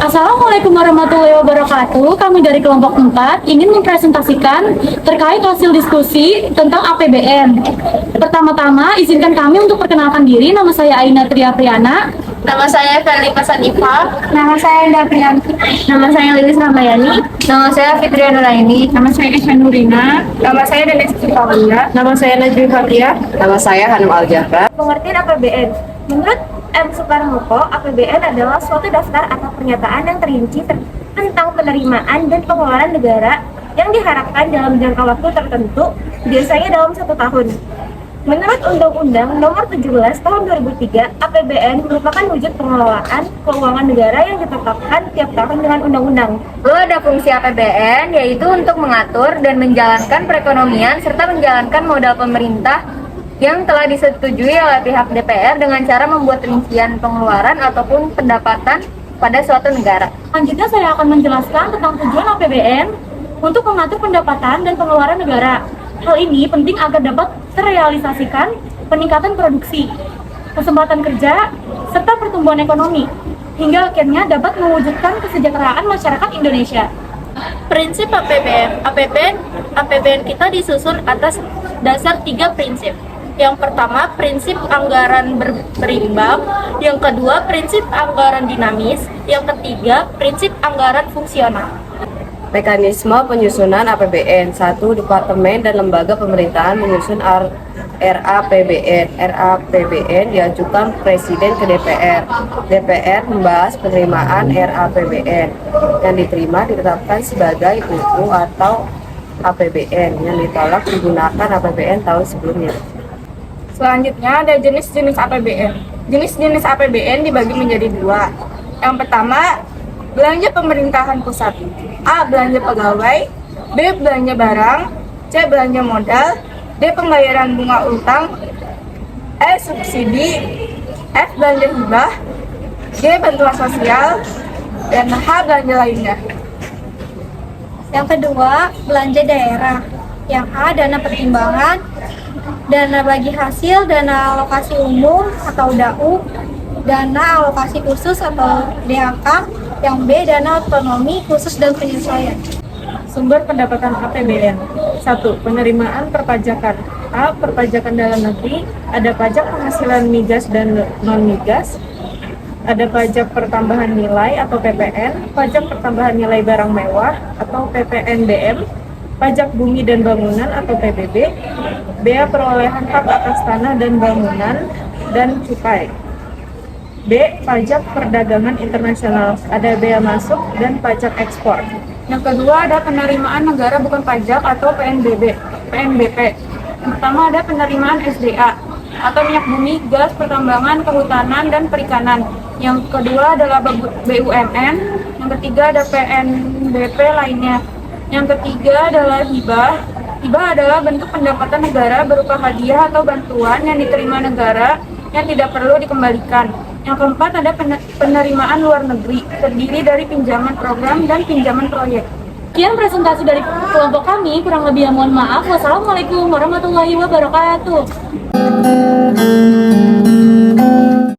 Assalamualaikum warahmatullahi wabarakatuh. Kami dari kelompok 4 ingin mempresentasikan terkait hasil diskusi tentang APBN. Pertama-tama, izinkan kami untuk perkenalkan diri. Nama saya Aina Tria Priana. Nama saya Ferli Pasanifa. Nama saya Indah Priyanti. Nama saya Lilis Ramayani. Nama saya Fitria Nuraini. Nama saya Isma Nurina. Nama saya Denis Cipawira. Nama saya Najmi Fatia. Nama saya Hanum Aljafra. Pengertian APBN. Menurut M. Suparmoko, APBN adalah suatu daftar atau pernyataan yang terinci tentang penerimaan dan pengeluaran negara yang diharapkan dalam jangka waktu tertentu, biasanya dalam 1 tahun. Menurut Undang-Undang Nomor 17 Tahun 2003, APBN merupakan wujud pengelolaan keuangan negara yang ditetapkan tiap tahun dengan undang-undang. Lalu ada fungsi APBN, yaitu untuk mengatur dan menjalankan perekonomian serta menjalankan modal pemerintah yang telah disetujui oleh pihak DPR dengan cara membuat rincian pengeluaran ataupun pendapatan pada suatu negara. Selanjutnya saya akan menjelaskan tentang tujuan APBN untuk mengatur pendapatan dan pengeluaran negara. Hal ini penting agar dapat terrealisasikan peningkatan produksi, kesempatan kerja, serta pertumbuhan ekonomi, hingga akhirnya dapat mewujudkan kesejahteraan masyarakat Indonesia. Prinsip APBN kita disusun atas dasar 3 prinsip. Yang pertama, prinsip anggaran berimbang. Yang kedua, prinsip anggaran dinamis. Yang ketiga, prinsip anggaran fungsional. Mekanisme penyusunan APBN. 1. Departemen dan lembaga pemerintahan menyusun RAPBN. RAPBN diajukan Presiden ke DPR. DPR membahas penerimaan RAPBN. Yang diterima ditetapkan sebagai UU atau APBN. Yang ditolak digunakan APBN tahun sebelumnya. Selanjutnya ada jenis-jenis APBN. Jenis-jenis APBN dibagi menjadi 2. Yang pertama, belanja pemerintahan pusat. A. Belanja pegawai. B. Belanja barang. C. Belanja modal. D. Pembayaran bunga utang. E. Subsidi. F. Belanja hibah. G. Bantuan sosial. Dan H. Belanja lainnya. Yang kedua, belanja daerah. Yang A. Dana pertimbangan. Dana bagi hasil, dana alokasi umum atau DAU, dana alokasi khusus atau DAK, yang B, dana otonomi khusus dan penyesuaian. Sumber pendapatan APBN. 1. Penerimaan perpajakan. A. Perpajakan dalam negeri. Ada pajak penghasilan migas dan non-migas. Ada pajak pertambahan nilai atau PPN, pajak pertambahan nilai barang mewah atau PPNBM, pajak bumi dan bangunan atau PBB, bea perolehan hak atas tanah dan bangunan, dan cukai. B. Pajak perdagangan internasional, ada bea masuk dan pajak ekspor. Yang kedua ada penerimaan negara bukan pajak atau PNBP. Yang pertama ada penerimaan SDA atau minyak bumi, gas, pertambangan, kehutanan, dan perikanan. Yang kedua adalah BUMN. Yang ketiga ada PNBP lainnya. Yang ketiga adalah hibah. Hibah adalah bentuk pendapatan negara berupa hadiah atau bantuan yang diterima negara yang tidak perlu dikembalikan. Yang keempat ada penerimaan luar negeri, terdiri dari pinjaman program dan pinjaman proyek. Sekian presentasi dari kelompok kami, kurang lebih mohon maaf. Wassalamualaikum warahmatullahi wabarakatuh.